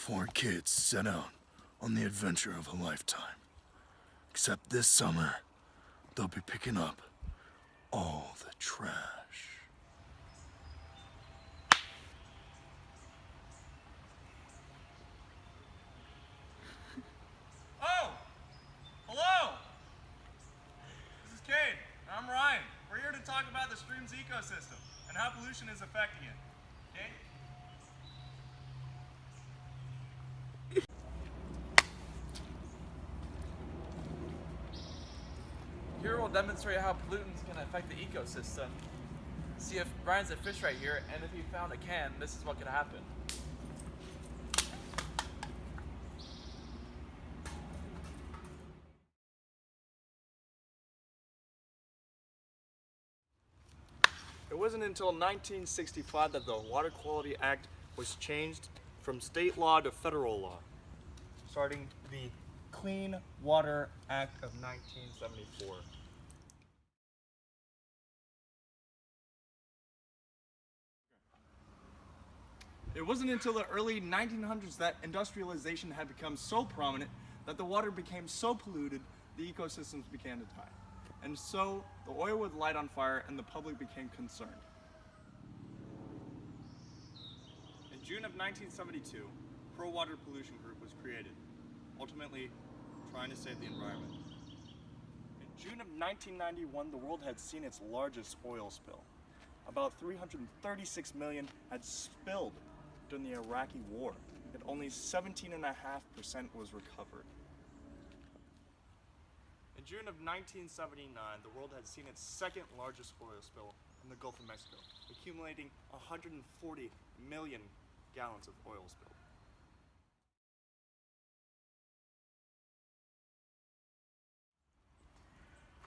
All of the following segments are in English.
Four kids set out on the adventure of a lifetime. Except this summer, they'll be picking up all the trash. Oh! Hello! This is Cade, and I'm Ryan. We're here to talk about the stream's ecosystem and how pollution is affecting it. Cade? Here we'll demonstrate how pollutants can affect the ecosystem. See if Ryan's a fish right here, and if he found a can, this is what could happen. It wasn't until 1965 that the Water Quality Act was changed from state law to federal law, starting the Clean Water Act of 1974. It wasn't until the early 1900s that industrialization had become so prominent that the water became so polluted, the ecosystems began to die. And so the oil would light on fire and the public became concerned. In June of 1972, Pro Water Pollution Group was created, ultimately trying to save the environment. In June of 1991, the world had seen its largest oil spill. About 336 million had spilled during the Iraqi war, and only 17.5% was recovered. In June of 1979, the world had seen its second largest oil spill in the Gulf of Mexico, accumulating 140 million gallons of oil spilled.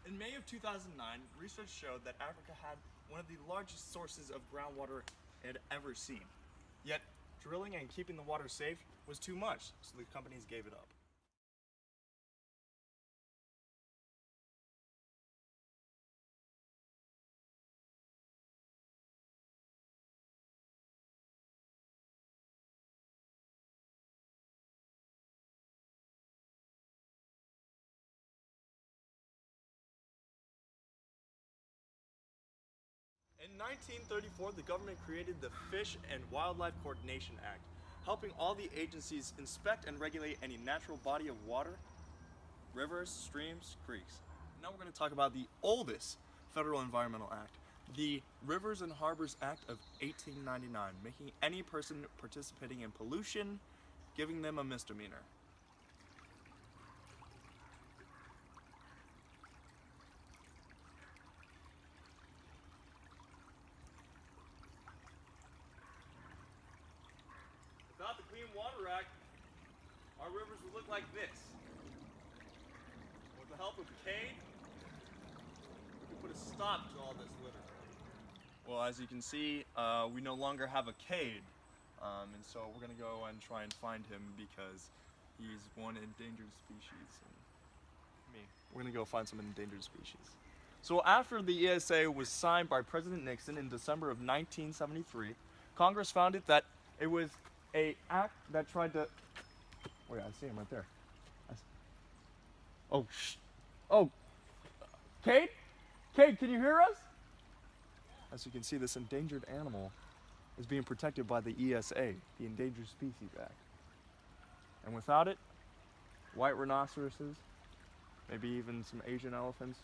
In May of 2009, research showed that Africa had one of the largest sources of groundwater it had ever seen. Yet, drilling and keeping the water safe was too much, so the companies gave it up. In 1934, the government created the Fish and Wildlife Coordination Act, helping all the agencies inspect and regulate any natural body of water, rivers, streams, creeks. Now we're going to talk about the oldest federal environmental act, the Rivers and Harbors Act of 1899, making any person participating in pollution, giving them a misdemeanor. Without the Clean Water Act, our rivers would look like this. With the help of Cade, we can put a stop to all this litter. Well, as you can see, we no longer have a Cade, and so we're going to go and try and find him because he's one endangered species. And we're going to go find some endangered species. So after the ESA was signed by President Nixon in December of 1973, Congress found it that it was an act that tried to. Oh yeah, I see him right there. Oh, oh, Cade? Cade, can you hear us? As you can see, this endangered animal is being protected by the ESA, the Endangered Species Act. And without it, white rhinoceroses, maybe even some Asian elephants,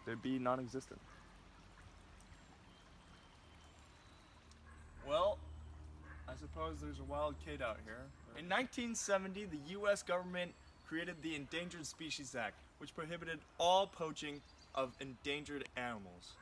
they'd be non-existent. Well, I suppose there's a wild Cade out here. In 1970, the U.S. government created the Endangered Species Act, which prohibited all poaching of endangered animals.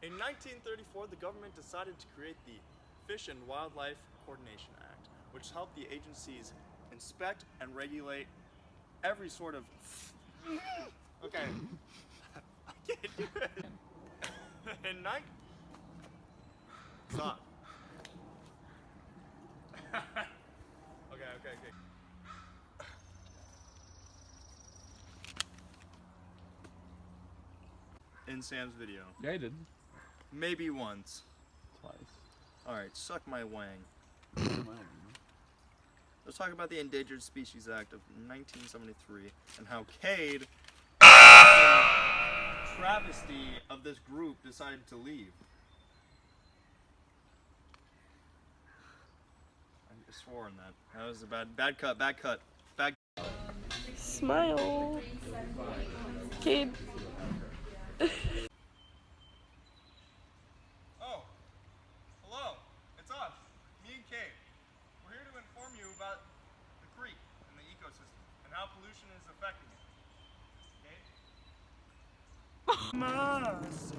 In 1934, the government decided to create the Fish and Wildlife Coordination Act, which helped the agencies inspect and regulate every sort of... Okay. I can't do it. In Stop. Okay. In Sam's video. Yeah, I did. Maybe once. Twice. Alright, suck my wang. Let's talk about the Endangered Species Act of 1973 and how Cade, travesty of this group, decided to leave. I swore on that. That was a bad cut. Smile. Cade. Oh, hello. It's us, me and Cade. We're here to inform you about the creek and the ecosystem and how pollution is affecting it. Okay? Must